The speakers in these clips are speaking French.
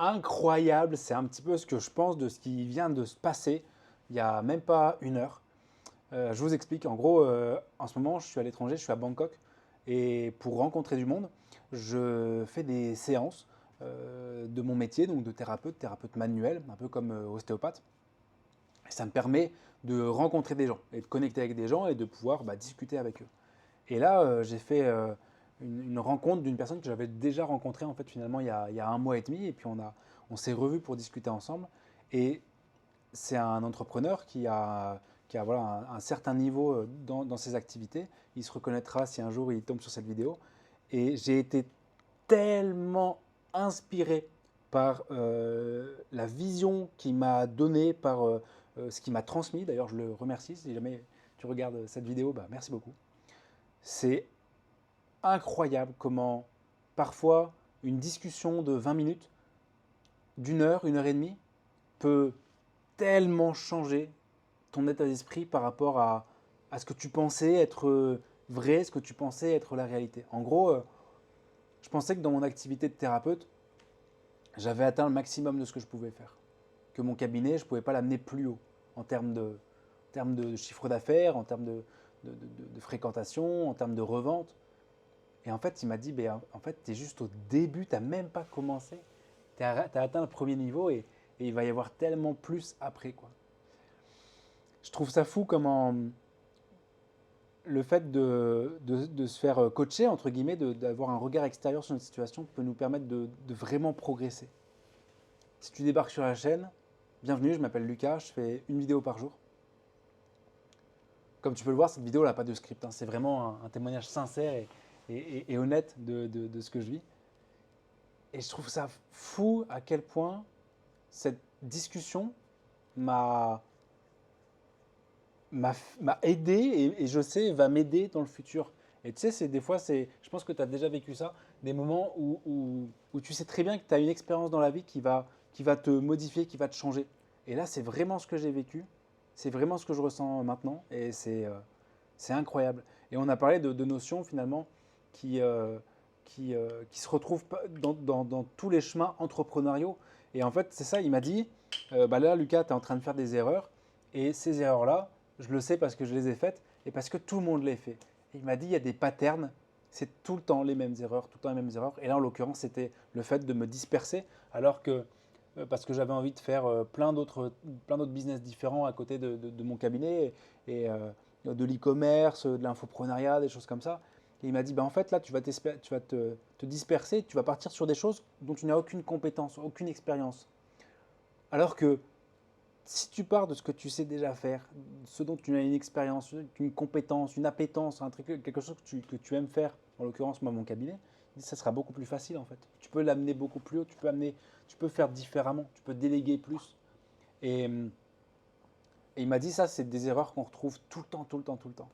incroyable. C'est un petit peu ce que je pense de ce qui vient de se passer il n'y a même pas une heure. Je vous explique. En gros, en ce moment, je suis à l'étranger, je suis à Bangkok. Et pour rencontrer du monde, je fais des séances de mon métier, donc de thérapeute, thérapeute manuel, un peu comme ostéopathe. Et ça me permet de rencontrer des gens et de connecter avec des gens et de pouvoir discuter avec eux. Et là, j'ai fait une rencontre d'une personne que j'avais déjà rencontrée en fait finalement il y a un mois et demi. Et puis on s'est revus pour discuter ensemble. Et c'est un entrepreneur qui a voilà, un certain niveau dans ses activités. Il se reconnaîtra si un jour il tombe sur cette vidéo. Et j'ai été tellement inspiré par la vision qu'il m'a donnée, par ce qu'il m'a transmis. D'ailleurs, je le remercie. Si jamais tu regardes cette vidéo, merci beaucoup. C'est incroyable comment parfois une discussion de 20 minutes, d'une heure et demie, peut tellement changer ton état d'esprit par rapport à ce que tu pensais être vrai, ce que tu pensais être la réalité. En gros, je pensais que dans mon activité de thérapeute, j'avais atteint le maximum de ce que je pouvais faire. Que mon cabinet, je ne pouvais pas l'amener plus haut en termes de chiffre d'affaires, en termes de fréquentation, en termes de revente. Et en fait, il m'a dit, en fait, tu es juste au début, tu n'as même pas commencé. Tu as atteint le premier niveau et il va y avoir tellement plus après, quoi. Je trouve ça fou comment le fait de se faire coacher, entre guillemets, d'avoir un regard extérieur sur une situation peut nous permettre de vraiment progresser. Si tu débarques sur la chaîne, bienvenue, je m'appelle Lucas, je fais une vidéo par jour. Comme tu peux le voir, cette vidéo n'a pas de script, hein. C'est vraiment un témoignage sincère et honnête de ce que je vis. Et je trouve ça fou à quel point cette discussion m'a m'a aidé et je sais va m'aider dans le futur. Et tu sais, des fois, je pense que tu as déjà vécu ça, des moments où tu sais très bien que tu as une expérience dans la vie qui va te modifier, qui va te changer. Et là, c'est vraiment ce que j'ai vécu, c'est vraiment ce que je ressens maintenant et c'est incroyable. Et on a parlé de notions finalement qui, euh, qui se retrouvent dans tous les chemins entrepreneuriaux. Et en fait, c'est ça, il m'a dit, là, Lucas, tu es en train de faire des erreurs et ces erreurs-là, je le sais parce que je les ai faites et parce que tout le monde les fait. Et il m'a dit, il y a des patterns, c'est tout le temps les mêmes erreurs, tout le temps les mêmes erreurs. Et là, en l'occurrence, c'était le fait de me disperser, alors que, parce que j'avais envie de faire plein d'autres business différents à côté de mon cabinet, et de l'e-commerce, de l'infoprenariat, des choses comme ça. Et il m'a dit, en fait, là, tu vas te disperser, tu vas partir sur des choses dont tu n'as aucune compétence, aucune expérience. Alors que si tu pars de ce que tu sais déjà faire, ce dont tu as une expérience, une compétence, une appétence, un truc, quelque chose que tu aimes faire, en l'occurrence moi mon cabinet, ça sera beaucoup plus facile en fait. Tu peux l'amener beaucoup plus haut, tu peux faire différemment, tu peux déléguer plus. Et, et il m'a dit ça, c'est des erreurs qu'on retrouve tout le temps, tout le temps, tout le temps.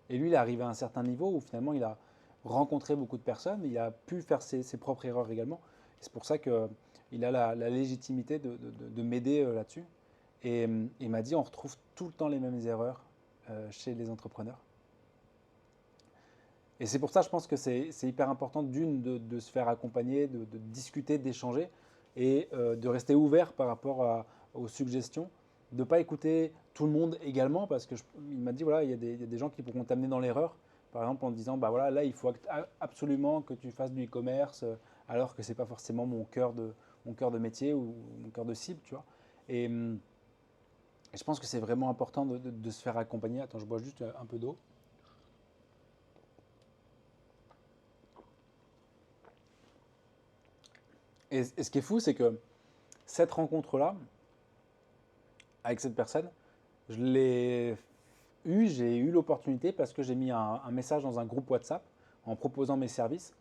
Et lui, il est arrivé à un certain niveau où finalement il a rencontré beaucoup de personnes, il a pu faire ses propres erreurs également. C'est pour ça qu'il a la légitimité de m'aider là-dessus. Et il m'a dit, on retrouve tout le temps les mêmes erreurs chez les entrepreneurs. Et c'est pour ça, je pense que c'est hyper important de se faire accompagner, de discuter, d'échanger et de rester ouvert par rapport aux suggestions, de ne pas écouter tout le monde également, parce qu'il m'a dit, voilà, il y a des gens qui pourront t'amener dans l'erreur, par exemple en te disant, voilà, là, il faut absolument que tu fasses du e-commerce, alors que ce n'est pas forcément mon cœur de métier ou mon cœur de cible, tu vois. Et, et je pense que c'est vraiment important de se faire accompagner. Attends, je bois juste un peu d'eau. Et ce qui est fou, c'est que cette rencontre-là, avec cette personne, j'ai eu l'opportunité parce que j'ai mis un message dans un groupe WhatsApp en proposant mes services.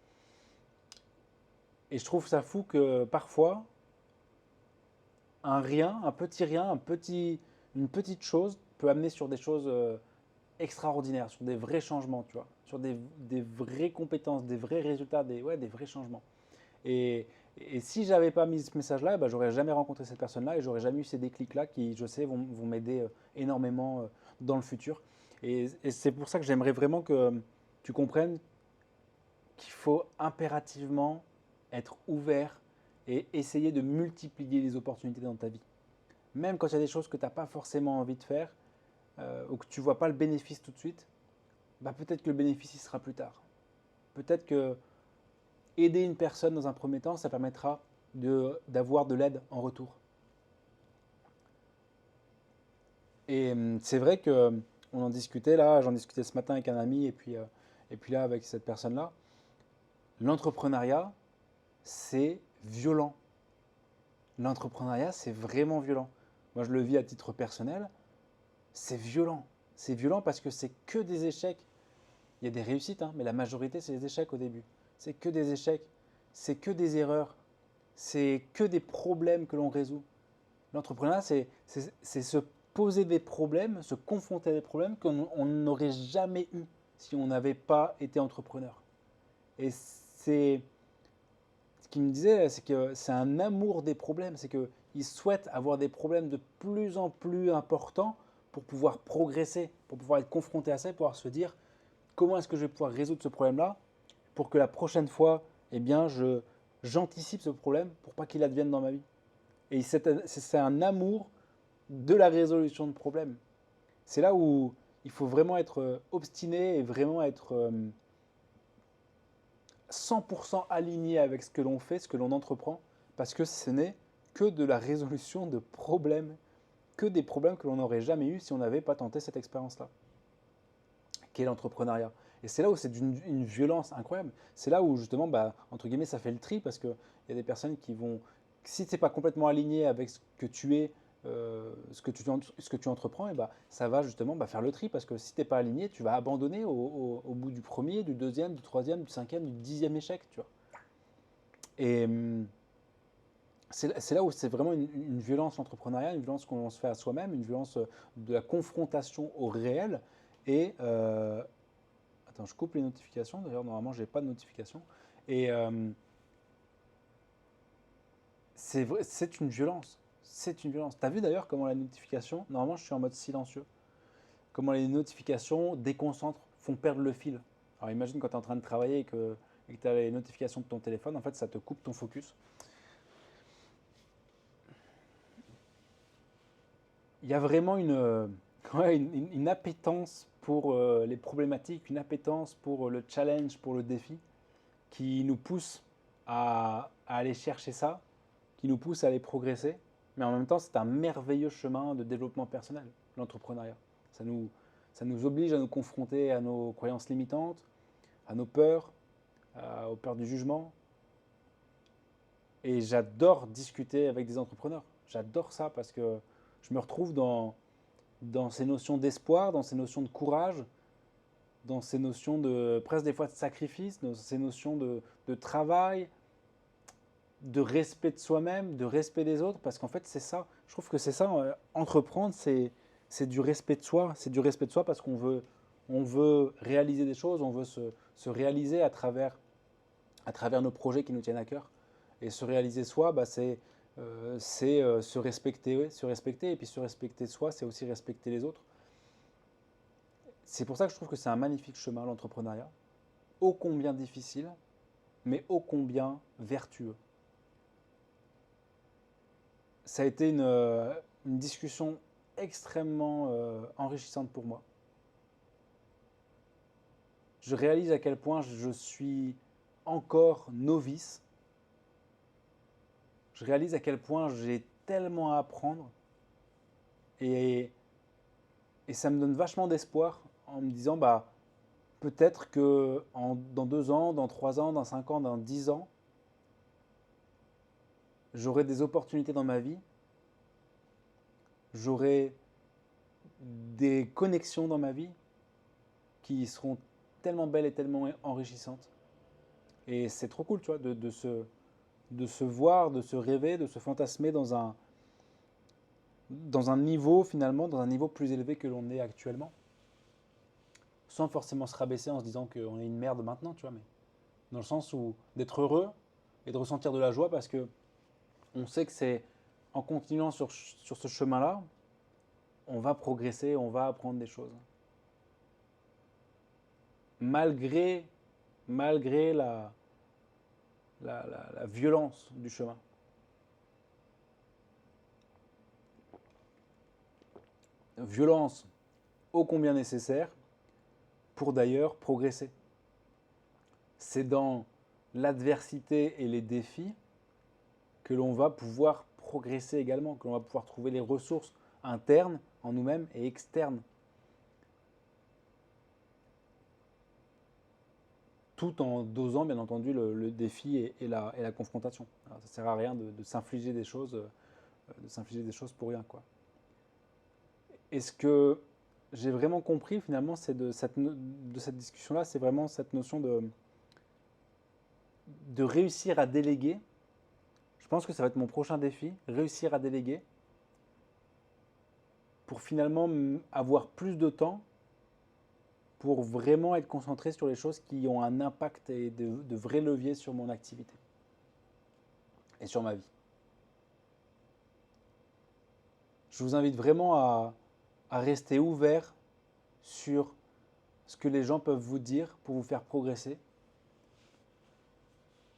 Et je trouve ça fou que parfois, un petit rien, une petite chose peut amener sur des choses extraordinaires, sur des vrais changements, tu vois, sur des vraies compétences, des vrais résultats, des vrais changements. Et, et si j'avais pas mis ce message-là, j'aurais jamais rencontré cette personne-là et j'aurais jamais eu ces déclics-là qui, je sais, vont m'aider énormément dans le futur. Et c'est pour ça que j'aimerais vraiment que tu comprennes qu'il faut impérativement être ouvert et essayer de multiplier les opportunités dans ta vie. Même quand il y a des choses que tu n'as pas forcément envie de faire ou que tu ne vois pas le bénéfice tout de suite, bah peut-être que le bénéfice il sera plus tard. Peut-être que aider une personne dans un premier temps, ça permettra d'avoir de l'aide en retour. Et c'est vrai que on en discutait là, j'en discutais ce matin avec un ami et puis là avec cette personne-là. L'entrepreneuriat, c'est violent. L'entrepreneuriat, c'est vraiment violent. Moi, je le vis à titre personnel. C'est violent. C'est violent parce que c'est que des échecs. Il y a des réussites, hein, mais la majorité, c'est des échecs au début. C'est que des échecs. C'est que des erreurs. C'est que des problèmes que l'on résout. L'entrepreneuriat, c'est se poser des problèmes, se confronter à des problèmes qu'on n'aurait jamais eu si on n'avait pas été entrepreneur. Et c'est ce qu'il me disait, c'est que c'est un amour des problèmes, c'est qu'il souhaite avoir des problèmes de plus en plus importants pour pouvoir progresser, pour pouvoir être confronté à ça, pour pouvoir se dire comment est-ce que je vais pouvoir résoudre ce problème-là pour que la prochaine fois, eh bien, j'anticipe ce problème pour pas qu'il advienne dans ma vie. Et c'est un amour de la résolution de problèmes. C'est là où il faut vraiment être obstiné et vraiment être 100% aligné avec ce que l'on fait, ce que l'on entreprend, parce que ce n'est que de la résolution de problèmes, que des problèmes que l'on n'aurait jamais eu si on n'avait pas tenté cette expérience-là, qui est l'entrepreneuriat. Et c'est là où c'est d'une violence incroyable. C'est là où justement, bah, entre guillemets, ça fait le tri, parce qu'il y a des personnes qui vont, si tu n'es pas complètement aligné avec ce que tu es, ce que tu entreprends, et bah, ça va justement faire le tri parce que si tu n'es pas aligné, tu vas abandonner au bout du premier, du deuxième, du troisième, du cinquième, du dixième échec. Tu vois. Et c'est là où c'est vraiment une violence l'entrepreneuriat, une violence qu'on se fait à soi-même, une violence de la confrontation au réel. Et attends, je coupe les notifications. D'ailleurs, normalement, je n'ai pas de notifications. Et c'est une violence. C'est une violence. Tu as vu d'ailleurs comment la notification, normalement je suis en mode silencieux, comment les notifications déconcentrent, font perdre le fil. Alors imagine quand tu es en train de travailler et que tu as les notifications de ton téléphone, en fait ça te coupe ton focus. Il y a vraiment une appétence pour les problématiques, une appétence pour le challenge, pour le défi, qui nous pousse à aller chercher ça, qui nous pousse à aller progresser. Mais en même temps, c'est un merveilleux chemin de développement personnel, l'entrepreneuriat. Ça nous, ça nous oblige à nous confronter à nos croyances limitantes, à nos peurs, aux peurs du jugement. Et j'adore discuter avec des entrepreneurs. J'adore ça parce que je me retrouve dans ces notions d'espoir, dans ces notions de courage, dans ces notions de presque des fois de sacrifice, dans ces notions de travail, de respect de soi-même, de respect des autres, parce qu'en fait c'est ça. Je trouve que c'est ça, entreprendre, c'est du respect de soi. C'est du respect de soi parce on veut réaliser des choses, on veut se réaliser à travers nos projets qui nous tiennent à cœur. Et se réaliser soi, bah, c'est se respecter, ouais, se respecter. Et puis se respecter soi, c'est aussi respecter les autres. C'est pour ça que je trouve que c'est un magnifique chemin, l'entrepreneuriat. Ô combien difficile, mais ô combien vertueux. Ça a été une discussion extrêmement enrichissante pour moi. Je réalise à quel point je suis encore novice. Je réalise à quel point j'ai tellement à apprendre. Et, et ça me donne vachement d'espoir en me disant, bah, peut-être que dans 2 ans, dans 3 ans, dans 5 ans, dans 10 ans, j'aurai des opportunités dans ma vie, j'aurai des connexions dans ma vie qui seront tellement belles et tellement enrichissantes. Et c'est trop cool, tu vois, de se voir, de se rêver, de se fantasmer dans un niveau finalement, dans un niveau plus élevé que l'on est actuellement. Sans forcément se rabaisser en se disant qu'on est une merde maintenant, tu vois, mais dans le sens où d'être heureux et de ressentir de la joie parce que on sait que c'est en continuant sur ce chemin-là, on va progresser, on va apprendre des choses. Malgré la violence du chemin. violence ô combien nécessaire pour d'ailleurs progresser. C'est dans l'adversité et les défis que l'on va pouvoir progresser également, que l'on va pouvoir trouver les ressources internes en nous-mêmes et externes, tout en dosant bien entendu le défi et la confrontation. Alors, ça ne sert à rien de s'infliger des choses, pour rien, quoi. Et ce que j'ai vraiment compris finalement, c'est de cette discussion-là, c'est vraiment cette notion de réussir à déléguer. Je pense que ça va être mon prochain défi, réussir à déléguer pour finalement avoir plus de temps pour vraiment être concentré sur les choses qui ont un impact et de vrais leviers sur mon activité et sur ma vie. Je vous invite vraiment à rester ouvert sur ce que les gens peuvent vous dire pour vous faire progresser.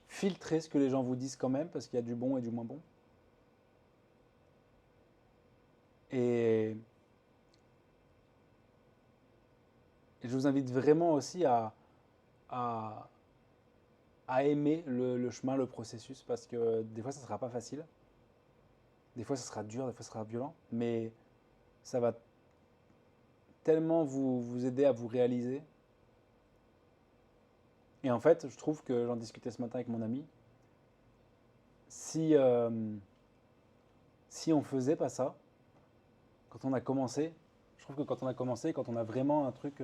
Filtrez ce que les gens vous disent quand même, parce qu'il y a du bon et du moins bon. Et je vous invite vraiment aussi à aimer le chemin, le processus, parce que des fois, ça ne sera pas facile. Des fois, ça sera dur, des fois, ça sera violent, mais ça va tellement vous aider à vous réaliser. Et en fait, je trouve que j'en discutais ce matin avec mon ami. Si, si on faisait pas ça, quand on a commencé, je trouve que quand on a commencé, quand on a vraiment un truc,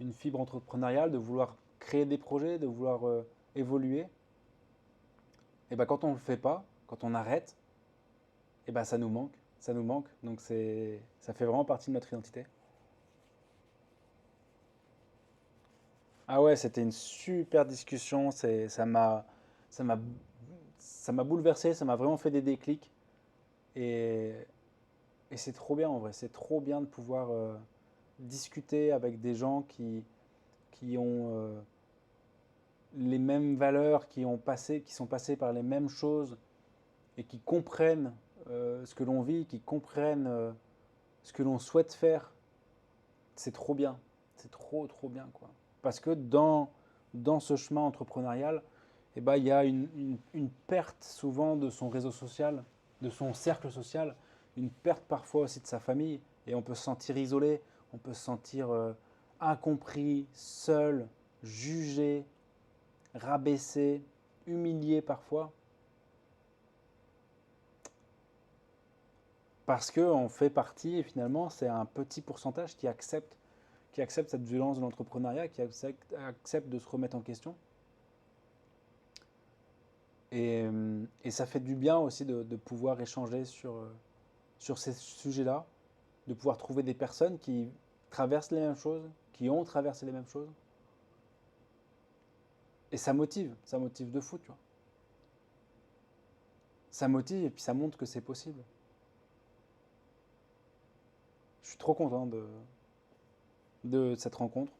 une fibre entrepreneuriale, de vouloir créer des projets, de vouloir évoluer, et ben quand on ne le fait pas, quand on arrête, et ben ça nous manque. Ça nous manque. Donc ça fait vraiment partie de notre identité. Ah ouais, c'était une super discussion. Ça m'a, ça m'a bouleversé. Ça m'a vraiment fait des déclics. Et, et c'est trop bien en vrai. C'est trop bien de pouvoir discuter avec des gens qui ont les mêmes valeurs, qui sont passés par les mêmes choses et qui comprennent ce que l'on vit, qui comprennent ce que l'on souhaite faire. C'est trop bien. C'est trop bien, quoi. Parce que dans ce chemin entrepreneurial, eh ben, il y a une perte souvent de son réseau social, de son cercle social, une perte parfois aussi de sa famille, et on peut se sentir isolé, on peut se sentir incompris, seul, jugé, rabaissé, humilié parfois, parce qu'on fait partie, et finalement, c'est un petit pourcentage qui accepte cette violence de l'entrepreneuriat, accepte de se remettre en question. Et ça fait du bien aussi de pouvoir échanger sur ces sujets-là, de pouvoir trouver des personnes qui traversent les mêmes choses, qui ont traversé les mêmes choses. Et ça motive de fou, tu vois. Ça motive et puis ça montre que c'est possible. Je suis trop content de cette rencontre.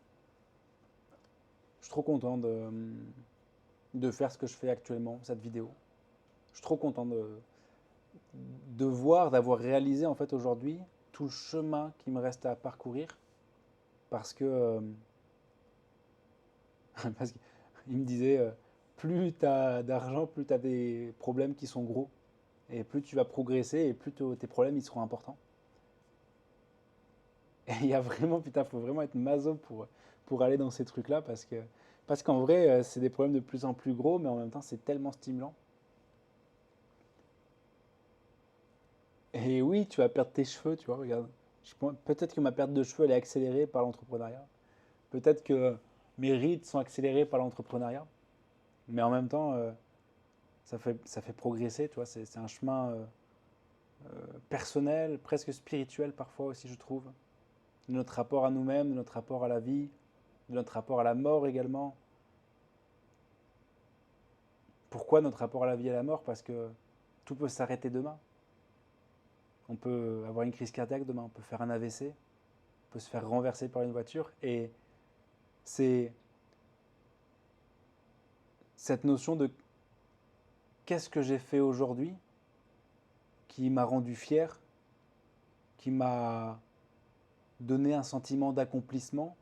Je suis trop content de faire ce que je fais actuellement, cette vidéo. Je suis trop content d'avoir réalisé en fait aujourd'hui tout le chemin qui me reste à parcourir parce que parce qu'il me disait plus tu as d'argent, plus tu as des problèmes qui sont gros et plus tu vas progresser et plus tes problèmes ils seront importants. Et il y a vraiment putain, faut vraiment être maso pour aller dans ces trucs-là parce qu'en vrai c'est des problèmes de plus en plus gros mais en même temps c'est tellement stimulant. Et oui, tu vas perdre tes cheveux, tu vois, regarde. Peut-être que ma perte de cheveux elle est accélérée par l'entrepreneuriat. Peut-être que mes rides sont accélérées par l'entrepreneuriat. Mais en même temps, ça fait progresser, tu vois. C'est un chemin personnel, presque spirituel parfois aussi, je trouve. De notre rapport à nous-mêmes, de notre rapport à la vie, de notre rapport à la mort également. Pourquoi notre rapport à la vie et à la mort? Parce que tout peut s'arrêter demain. On peut avoir une crise cardiaque demain, on peut faire un AVC, on peut se faire renverser par une voiture. Et c'est cette notion de qu'est-ce que j'ai fait aujourd'hui qui m'a rendu fier qui m'a donné un sentiment d'accomplissement,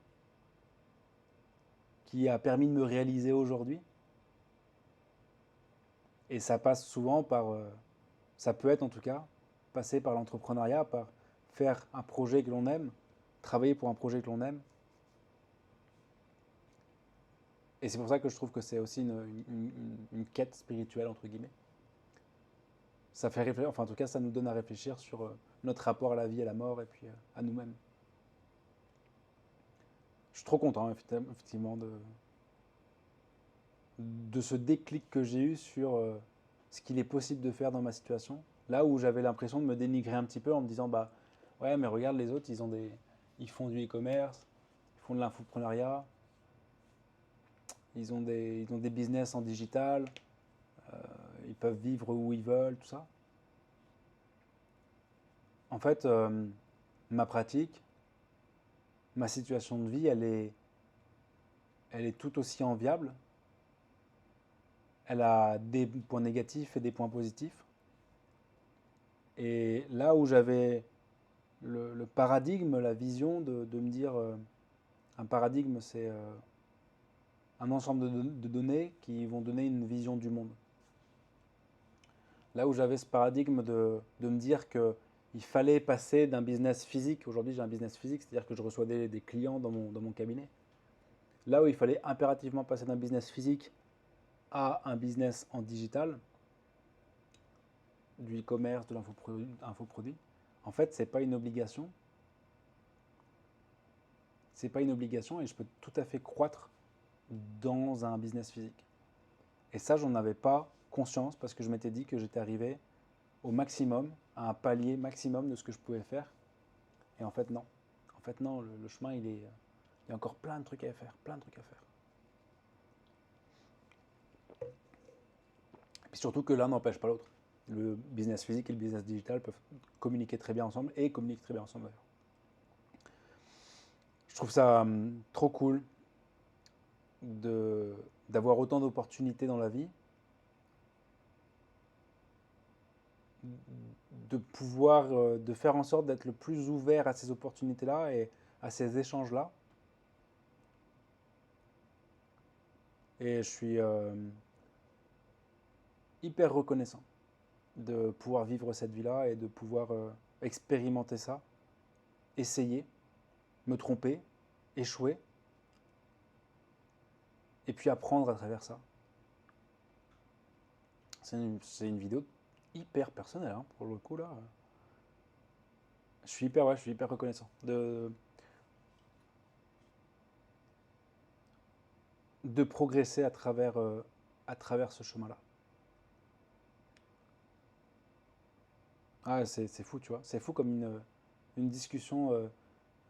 qui a permis de me réaliser aujourd'hui. Et ça passe souvent par, ça peut être en tout cas, passer par l'entrepreneuriat, par faire un projet que l'on aime, travailler pour un projet que l'on aime. Et c'est pour ça que je trouve que c'est aussi une quête spirituelle, entre guillemets. Ça fait réfléchir, enfin en tout cas, ça nous donne à réfléchir sur notre rapport à la vie, à la mort et puis à nous-mêmes. Je suis trop content, effectivement, de ce déclic que j'ai eu sur ce qu'il est possible de faire dans ma situation. Là où j'avais l'impression de me dénigrer un petit peu en me disant, bah ouais, mais regarde les autres, ils font du e-commerce, ils font de l'infopreneuriat, ils ont des business en digital, ils peuvent vivre où ils veulent, tout ça. En fait, ma pratique, ma situation de vie, elle est tout aussi enviable. Elle a des points négatifs et des points positifs. Et là où j'avais le paradigme, la vision de me dire, un paradigme, c'est un ensemble de données qui vont donner une vision du monde. Là où j'avais ce paradigme de me dire qu'il fallait passer d'un business physique, aujourd'hui j'ai un business physique, c'est-à-dire que je reçois des clients dans mon cabinet. Là où il fallait impérativement passer d'un business physique à un business en digital, du e-commerce, de l'infoproduit, en fait, ce n'est pas une obligation. C'est pas une obligation et je peux tout à fait croître dans un business physique. Et ça, j'en avais pas conscience parce que je m'étais dit que j'étais arrivé au maximum, à un palier maximum de ce que je pouvais faire. Et en fait, non. En fait, non, le chemin, il y a encore plein de trucs à faire, plein de trucs à faire. Et puis surtout que l'un n'empêche pas l'autre. Le business physique et le business digital peuvent communiquer très bien ensemble et communiquent très bien ensemble d'ailleurs. Je trouve ça trop cool d'avoir autant d'opportunités dans la vie, de pouvoir, de faire en sorte d'être le plus ouvert à ces opportunités-là et à ces échanges-là. Et je suis hyper reconnaissant de pouvoir vivre cette vie-là et de pouvoir expérimenter ça, essayer, me tromper, échouer, et puis apprendre à travers ça. C'est une vidéo hyper personnelle, hein, pour le coup là. Je suis hyper reconnaissant de progresser à travers ce chemin-là. Ah, c'est fou, tu vois. C'est fou comme une discussion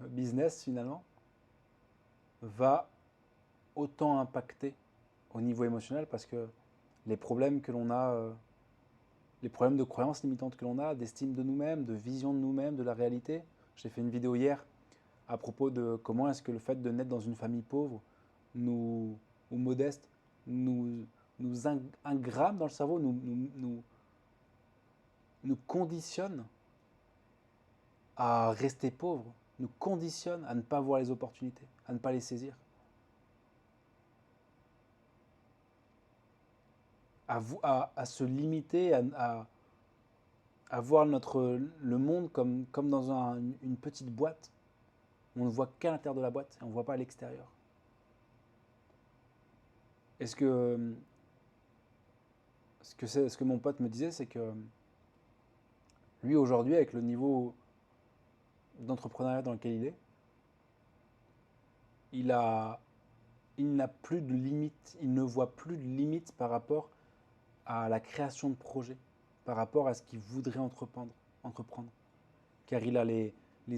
business, finalement, va autant impacter au niveau émotionnel parce que les problèmes que l'on a, les problèmes de croyances limitantes que l'on a, d'estime de nous-mêmes, de vision de nous-mêmes, de la réalité. J'ai fait une vidéo hier à propos de comment est-ce que le fait de naître dans une famille pauvre ou modeste nous ingramme dans le cerveau, nous conditionne à rester pauvre, nous conditionne à ne pas voir les opportunités, à ne pas les saisir, à se limiter, à voir le monde comme dans une petite boîte. On ne voit qu'à l'intérieur de la boîte et on ne voit pas à l'extérieur. Et ce que mon pote me disait, c'est que lui, aujourd'hui, avec le niveau d'entrepreneuriat dans lequel il a, il n'a plus de limites, il ne voit plus de limites par rapport à la création de projets, par rapport à ce qu'il voudrait entreprendre. Car il a les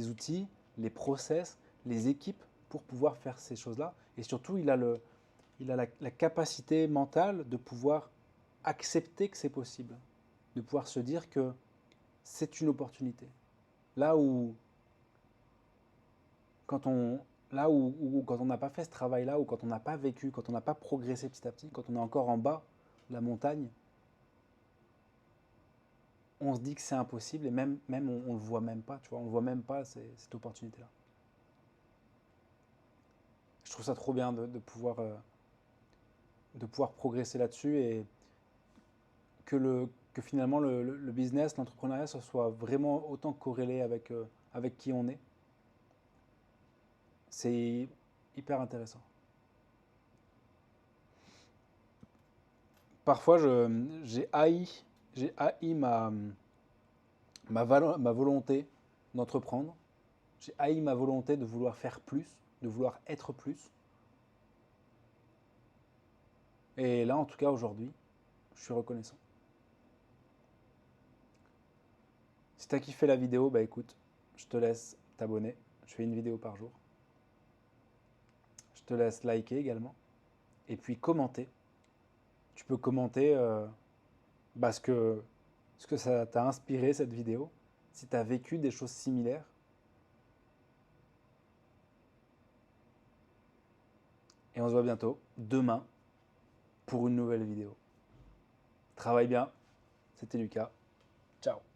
outils, les process, les équipes pour pouvoir faire ces choses-là. Et surtout, il a la capacité mentale de pouvoir accepter que c'est possible, de pouvoir se dire que c'est une opportunité. Là où, quand on, quand on n'a pas fait ce travail-là, ou quand on n'a pas vécu, quand on n'a pas progressé petit à petit, quand on est encore en bas de la montagne, on se dit que c'est impossible et même on le voit même pas, tu vois, on le voit même pas cette opportunité-là. Je trouve ça trop bien de pouvoir progresser là-dessus et que finalement le business, l'entrepreneuriat, ça soit vraiment autant corrélé avec qui on est. C'est hyper intéressant. Parfois, j'ai haï ma volonté d'entreprendre. J'ai haï ma volonté de vouloir faire plus, de vouloir être plus. Et là, en tout cas, aujourd'hui, je suis reconnaissant. Si tu as kiffé la vidéo, bah écoute, je te laisse t'abonner. Je fais une vidéo par jour. Je te laisse liker également. Et puis commenter. Tu peux commenter bah, ce que ça t'a inspiré cette vidéo. Si tu as vécu des choses similaires. Et on se voit bientôt, demain, pour une nouvelle vidéo. Travaille bien. C'était Lucas. Ciao.